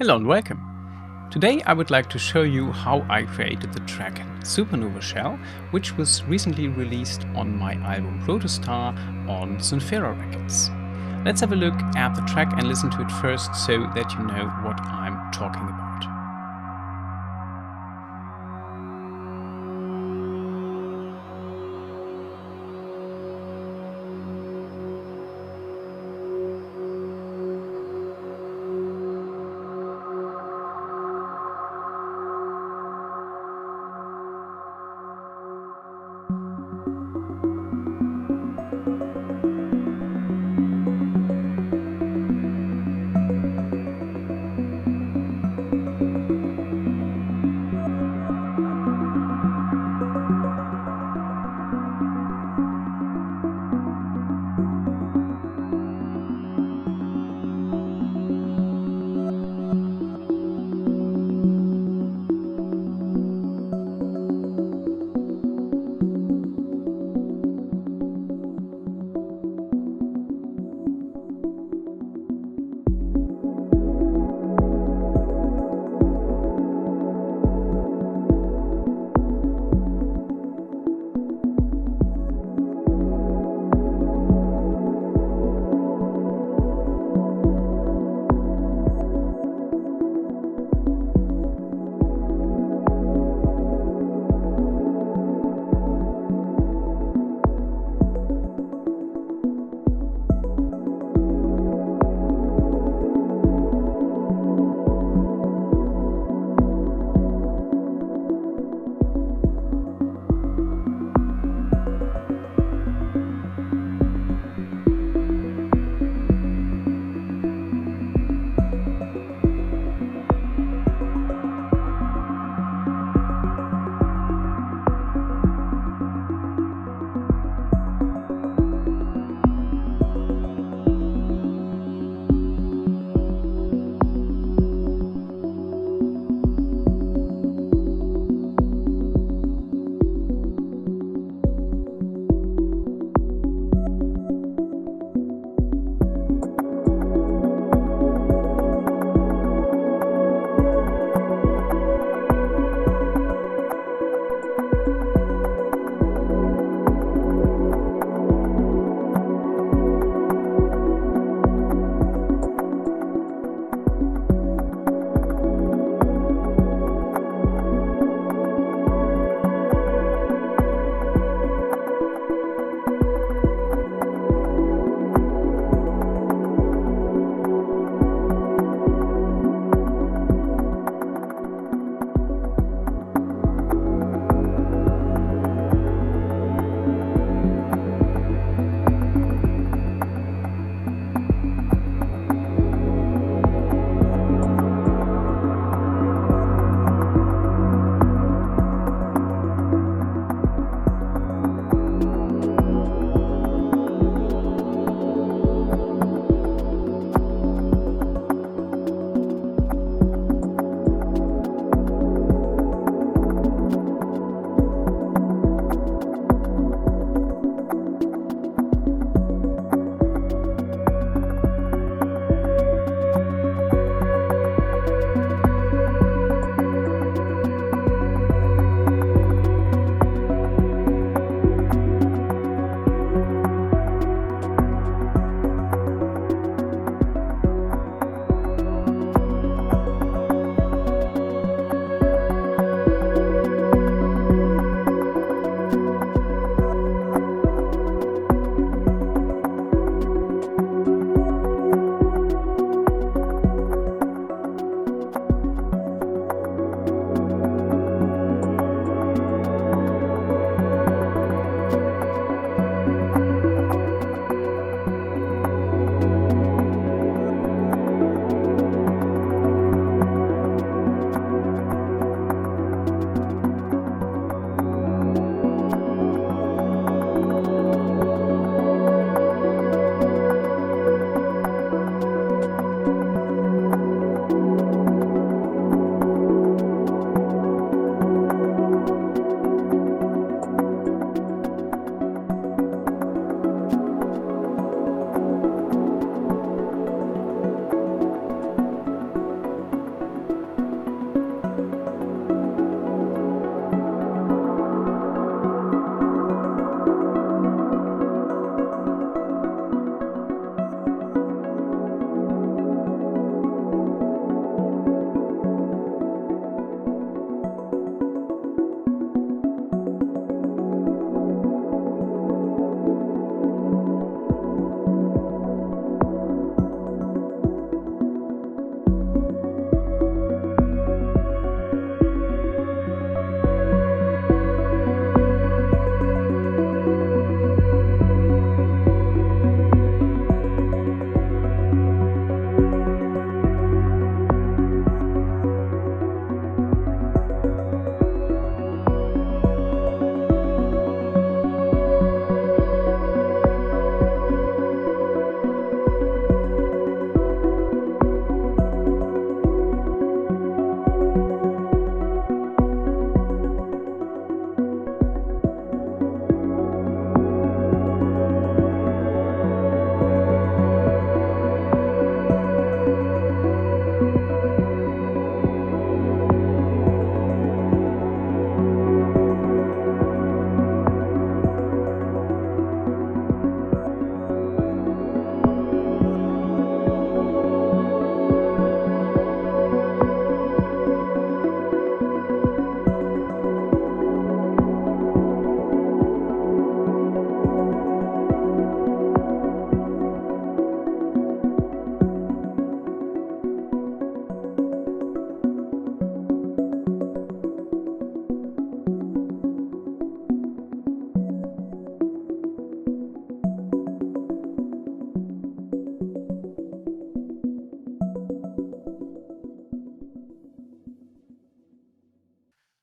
Hello and welcome. Today I would like to show you how I created the track Supernova Shell, which was recently released on my album Protostar on synth Records. Let's have a look at the track and listen to it first so that you know what I'm talking about.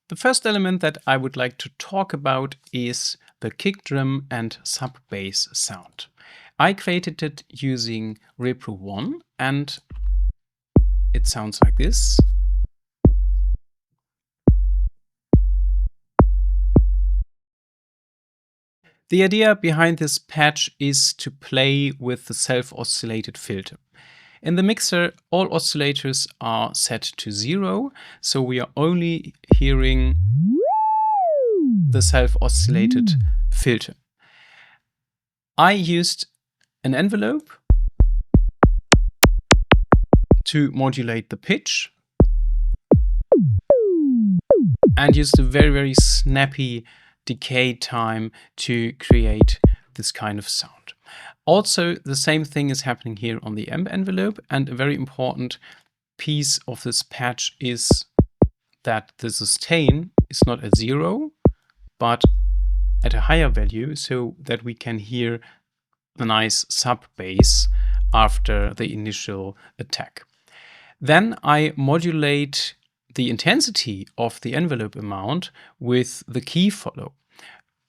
The first element that I would like to talk about is the kick drum and sub bass sound. I created it using Repro 1 and it sounds like this. The idea behind this patch is to play with the self-oscillated filter. In the mixer, all oscillators are set to 0, so we are only hearing the self-oscillated filter. I used an envelope to modulate the pitch and used a very snappy decay time to create this kind of sound. Also, the same thing is happening here on the amp envelope, and a very important piece of this patch is that the sustain is not at 0, but at a higher value, so that we can hear the nice sub bass after the initial attack. Then I modulate the intensity of the envelope amount with the key follow,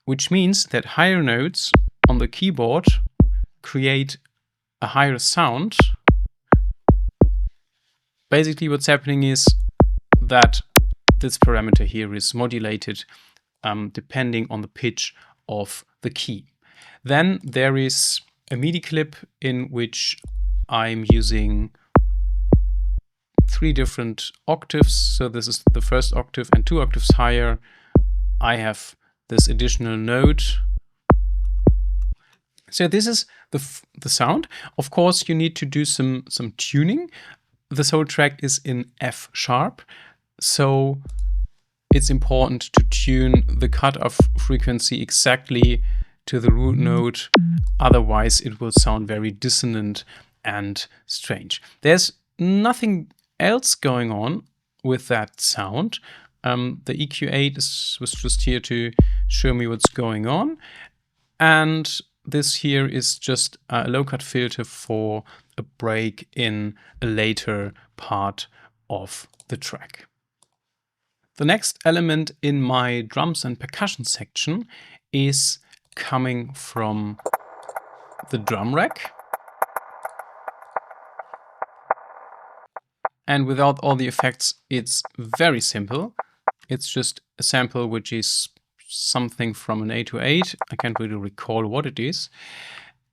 which means that higher notes on the keyboard create a higher sound. Basically what's happening is that this parameter here is modulated depending on the pitch of the key. Then there is a MIDI clip in which I'm using 3 different octaves. So this is the first octave, and 2 octaves higher I have this additional note. So this is the sound. Of course, you need to do some tuning. This whole track is in F sharp, so it's important to tune the cutoff frequency exactly to the root note. Otherwise, it will sound very dissonant and strange. There's nothing else going on with that sound. The EQ8 was just here to show me what's going on. And this here is just a low-cut filter for a break in a later part of the track. The next element in my drums and percussion section is coming from the drum rack. And without all the effects, it's very simple. It's just a sample which is something from an 808. I can't really recall what it is.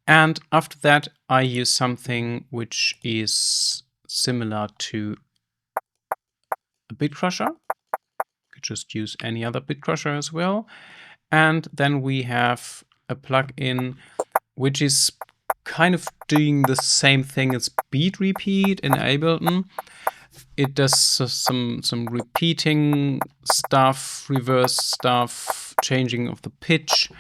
And after that, I use something which is similar to a bit crusher. You could just use any other bit crusher as well. And then we have a plugin which is kind of doing the same thing as beat repeat in Ableton. It does some repeating stuff, reverse stuff, changing of the pitch.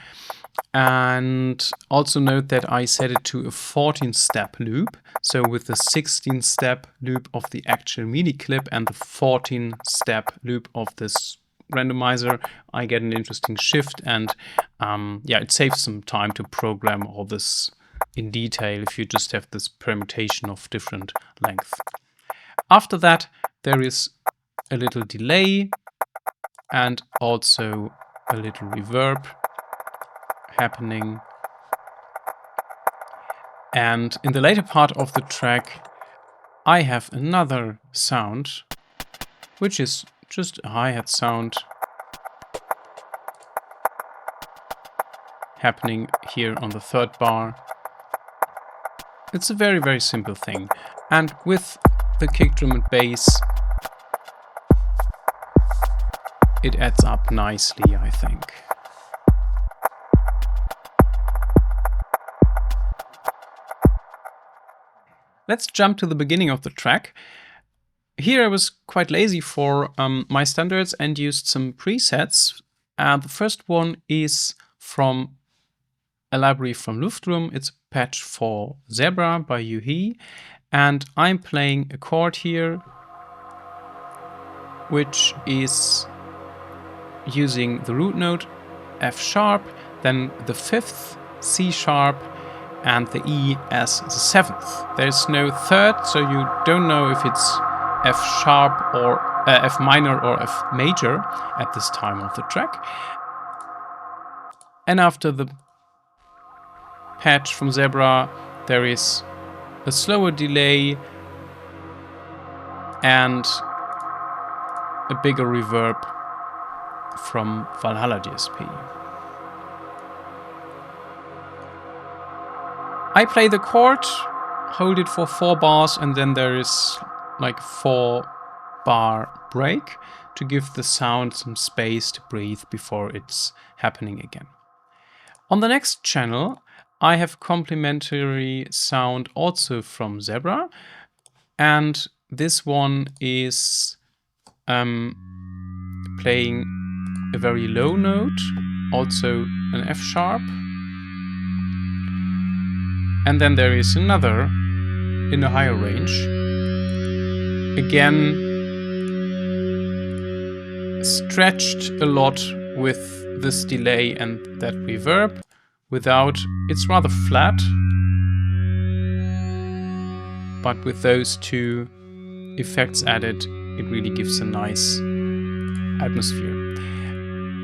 And also note that I set it to a 14-step loop. So with the 16-step loop of the actual MIDI clip and the 14-step loop of this randomizer, I get an interesting shift, and yeah, it saves some time to program all this in detail if you just have this permutation of different length. After that, there is a little delay and also a little reverb happening. And in the later part of the track, I have another sound, which is just a hi-hat sound happening here on the 3rd bar. It's a very simple thing. And with the kick drum and bass, it adds up nicely, I think. Let's jump to the beginning of the track. Here I was quite lazy for my standards and used some presets. The first one is from a library from Luftroom. It's a patch for Zebra by Yuhi. And I'm playing a chord here, which is using the root note F sharp, then the 5th C sharp, and the E as the 7th. There's no 3rd, so you don't know if it's F sharp or F minor or F major at this time of the track. And after the patch from Zebra, there is a slower delay and a bigger reverb from Valhalla DSP. I play the chord, hold it for 4 bars, and then there is like 4-bar break to give the sound some space to breathe before it's happening again. On the next channel, I have complementary sound also from Zebra, and this one is playing a very low note, also an F sharp. And then there is another in a higher range. Again, stretched a lot with this delay and that reverb. Without, it's rather flat. But with those two effects added, it really gives a nice atmosphere.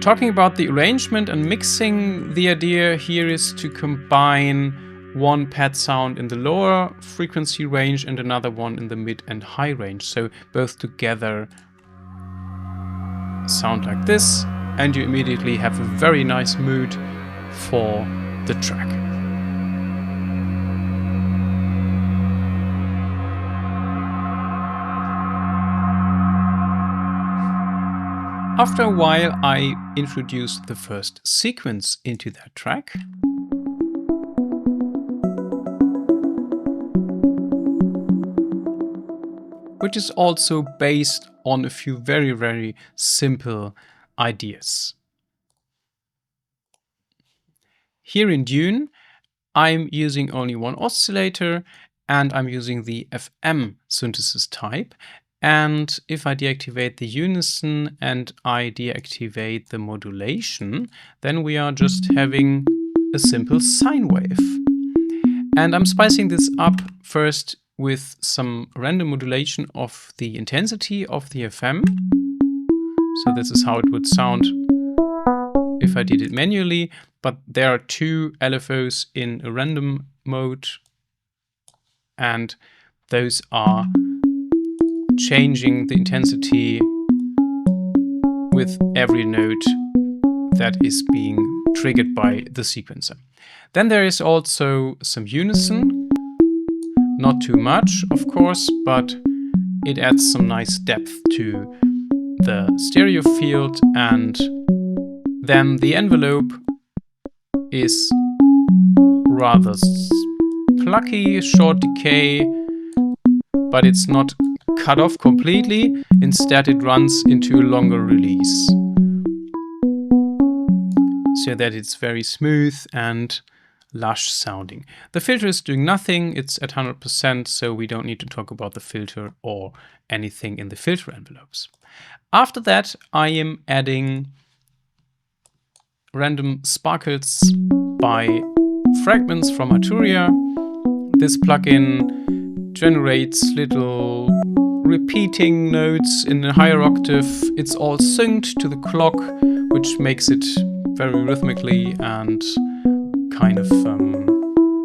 Talking about the arrangement and mixing, the idea here is to combine one pad sound in the lower frequency range and another one in the mid and high range. So both together sound like this, and you immediately have a very nice mood for the track. After a while, I introduced the first sequence into that track. Which is also based on a few very, very simple ideas. Here in Dune, I'm using only one oscillator and I'm using the FM synthesis type. And if I deactivate the unison and I deactivate the modulation, then we are just having a simple sine wave. And I'm spicing this up first with some random modulation of the intensity of the FM. So this is how it would sound if I did it manually, but there are 2 LFOs in a random mode, and those are changing the intensity with every note that is being triggered by the sequencer. Then there is also some unison. Not too much, of course, but it adds some nice depth to the stereo field, and then the envelope is rather plucky, short decay, but it's not cut off completely. Instead, it runs into a longer release, so that it's very smooth and lush sounding. The filter is doing nothing, it's at 100%, so we don't need to talk about the filter or anything in the filter envelopes. After that, I am adding random sparkles by fragments from Arturia. This plugin generates little repeating notes in a higher octave. It's all synced to the clock, which makes it very rhythmically and kind of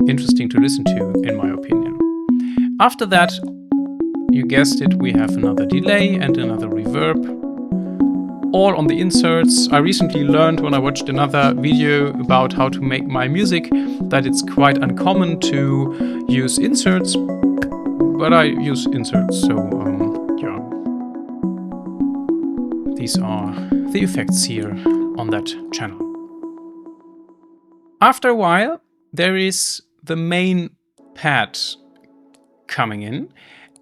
interesting to listen to, in my opinion. After that, you guessed it, we have another delay and another reverb, all on the inserts. I recently learned when I watched another video about how to make my music that it's quite uncommon to use inserts, but I use inserts, so yeah. These are the effects here on that channel. After a while, there is the main pad coming in,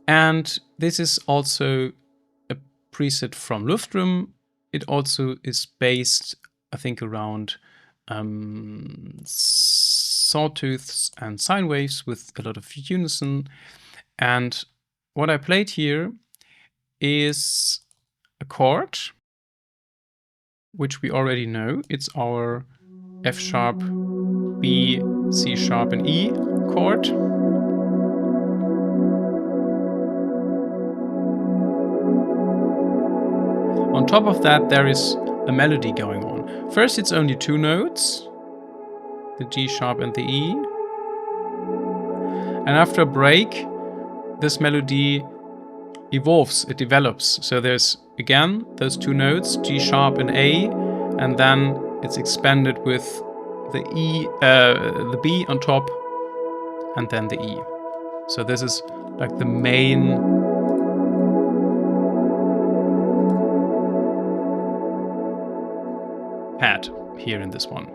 and this is also a preset from Luftroom. It also is based, I think, around sawtooths and sine waves with a lot of unison. And what I played here is a chord, which we already know. It's our F sharp, B, C sharp, and E chord. on top of that there is a melody going on. First it's only 2 notes, the G sharp and the E. And after a break, this melody evolves, it develops. So there's again those 2 notes, G sharp and A, and then it's expanded with the E, the B on top, and then the E. So this is like the main pad here in this one.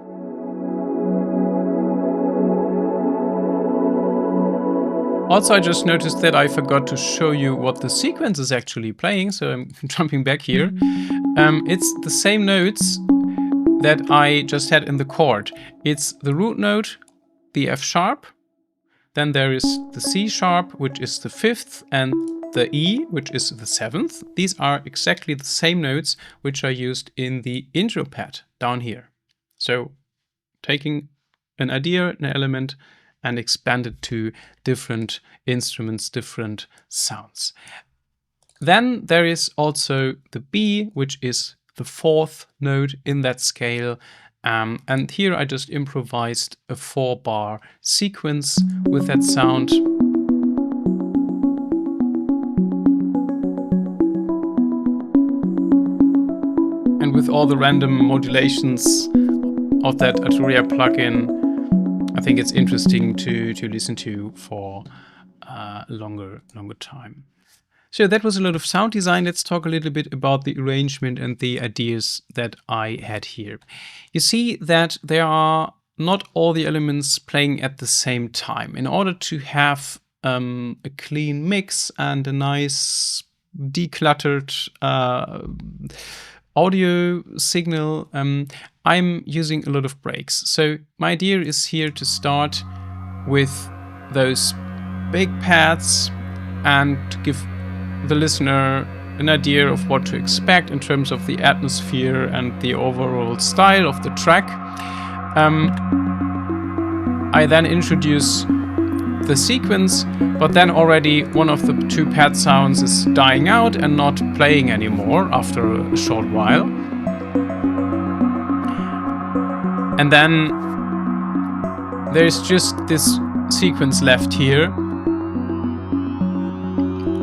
Also, I just noticed that I forgot to show you what the sequence is actually playing, so I'm jumping back here. It's the same notes that I just had in the chord. It's the root note, the F sharp, then there is the C sharp, which is the 5th, and the E, which is the 7th. These are exactly the same notes which are used in the intro pad down here. So taking an idea, an element, and expand it to different instruments, different sounds. Then there is also the B, which is the 4th note in that scale. And here I just improvised a 4-bar sequence with that sound. And with all the random modulations of that Arturia plugin, I think it's interesting to listen to for a longer time. So that was a lot of sound design. Let's talk a little bit about the arrangement and the ideas that I had here. You see that there are not all the elements playing at the same time. In order to have a clean mix and a nice decluttered audio signal, I'm using a lot of breaks. So my idea is here to start with those big pads and to give the listener an idea of what to expect in terms of the atmosphere and the overall style of the track. I then introduce the sequence, but then already one of the 2 pad sounds is dying out and not playing anymore after a short while. And then there's just this sequence left here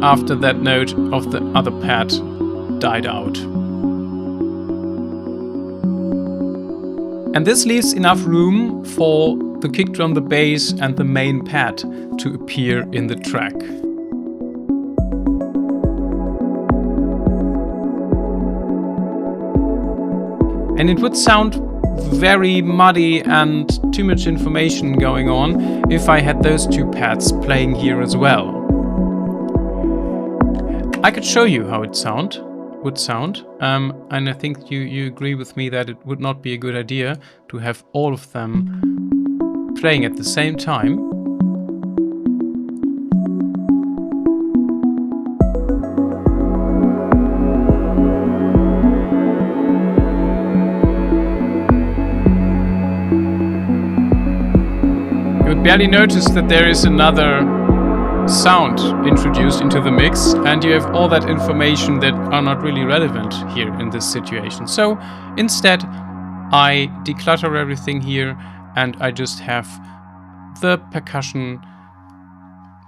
after that note of the other pad died out. And this leaves enough room for the kick drum, the bass, and the main pad to appear in the track. And it would sound very muddy and too much information going on if I had those 2 pads playing here as well. I could show you how it would sound, and I think you agree with me that it would not be a good idea to have all of them playing at the same time. You would barely notice that there is another sound introduced into the mix, and you have all that information that are not really relevant here in this situation. So instead I declutter everything here and I just have the percussion,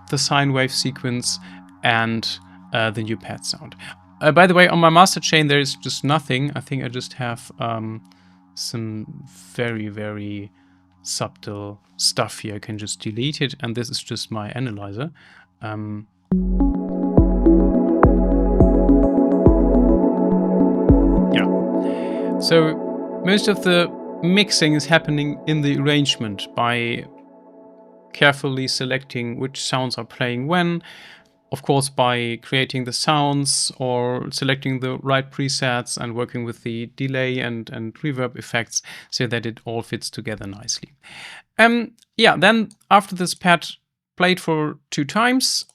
the sine wave sequence, and the new pad sound. By the way, on my master chain there is just nothing. I think I just have some very subtle stuff here. I can just delete it, and this is just my analyzer. Yeah. So most of the mixing is happening in the arrangement by carefully selecting which sounds are playing when. Of course, by creating the sounds or selecting the right presets and working with the delay and reverb effects so that it all fits together nicely. Yeah, then after this pad played for 2 times,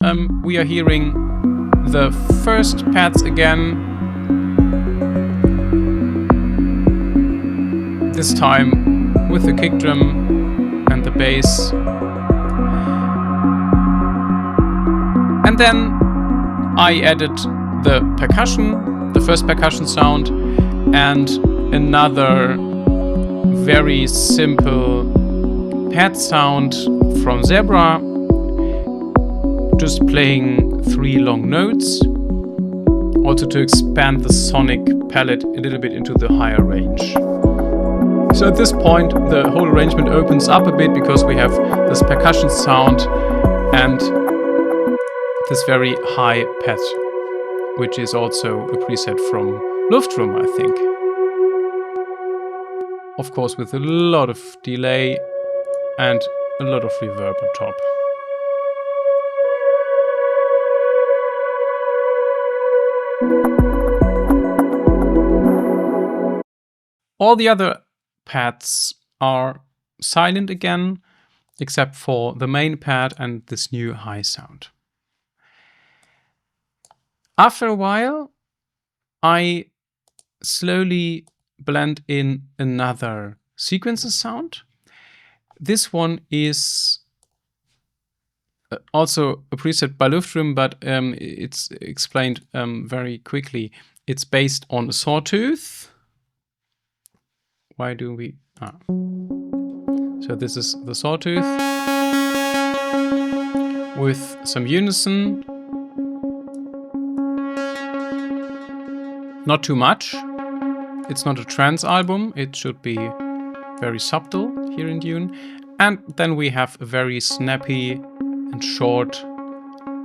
we are hearing the first pads again. This time with the kick drum and the bass. And then I added the percussion, the first percussion sound, and another very simple pad sound from Zebra, just playing 3 long notes, also to expand the sonic palette a little bit into the higher range. So at this point the whole arrangement opens up a bit because we have this percussion sound and this very high pad, which is also a preset from Luftroom, I think. Of course with a lot of delay and a lot of reverb on top. All the other pads are silent again, except for the main pad and this new high sound. After a while, I slowly blend in another sequencer sound. This one is also a preset by Luftroom, but it's explained very quickly. It's based on a sawtooth. Why do we... So this is the sawtooth with some unison. Not too much. It's not a trance album. It should be very subtle here in Dune. And then we have a very snappy and short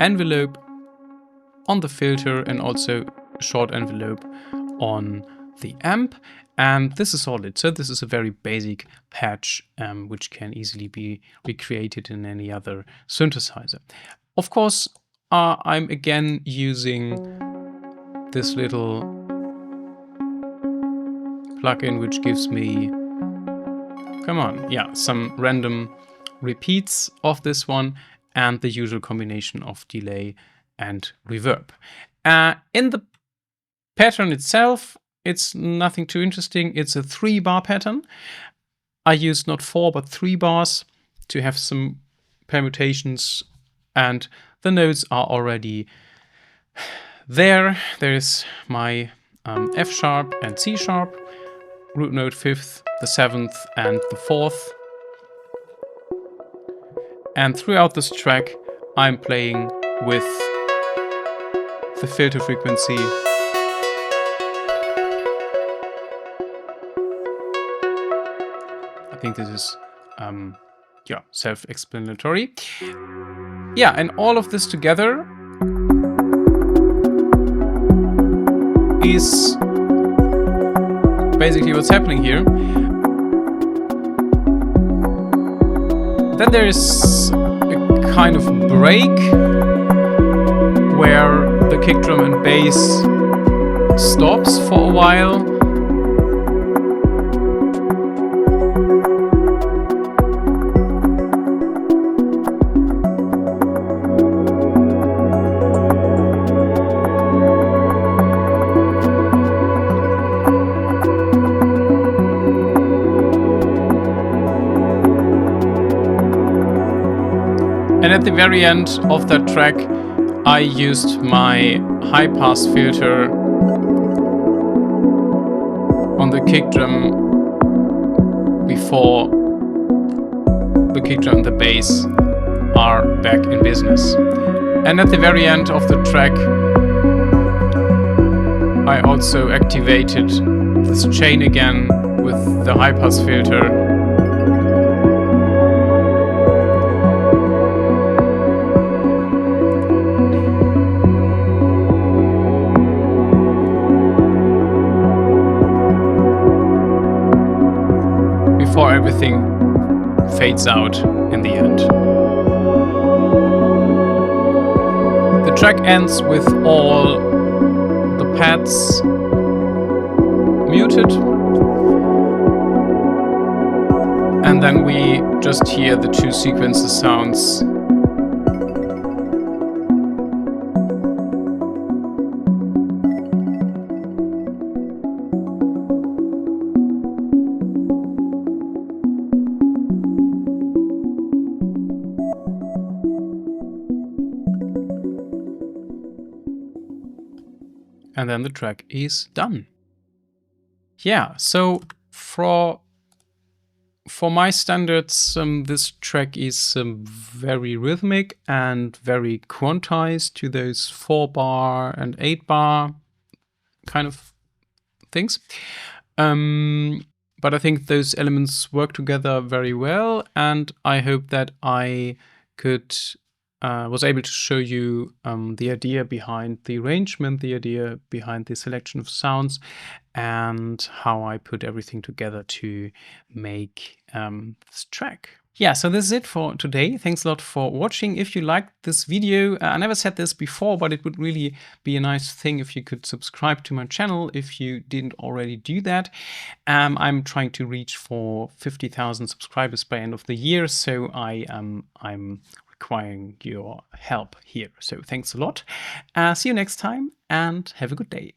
envelope on the filter and also a short envelope on the amp. And this is all it. So this is a very basic patch which can easily be recreated in any other synthesizer. Of course, I'm again using this little plugin which gives me, some random repeats of this one and the usual combination of delay and reverb. In the pattern itself, it's nothing too interesting. It's a 3-bar pattern. I used not 4 but 3 bars to have some permutations, and the notes are already there. There's my F sharp and C sharp, root note 5th, the 7th and the 4th. And throughout this track I'm playing with the filter frequency. I think this is self-explanatory. Yeah, and all of this together is basically what's happening here. Then there is a kind of break where the kick drum and bass stops for a while. And at the very end of that track, I used my high-pass filter on the kick drum before the kick drum and the bass are back in business. And at the very end of the track, I also activated this chain again with the high-pass filter. Before everything fades out in the end. The track ends with all the pads muted, and then we just hear the 2 sequencer sounds. and then the track is done. Yeah, so for my standards, this track is very rhythmic and very quantized to those 4-bar and 8-bar kind of things. But I think those elements work together very well, and I hope that I was able to show you the idea behind the arrangement, the idea behind the selection of sounds, and how I put everything together to make this track. Yeah, so this is it for today. Thanks a lot for watching. If you liked this video, I never said this before, but it would really be a nice thing if you could subscribe to my channel if you didn't already do that. I'm trying to reach for 50,000 subscribers by end of the year, so I'm requiring your help here. So thanks a lot. See you next time and have a good day.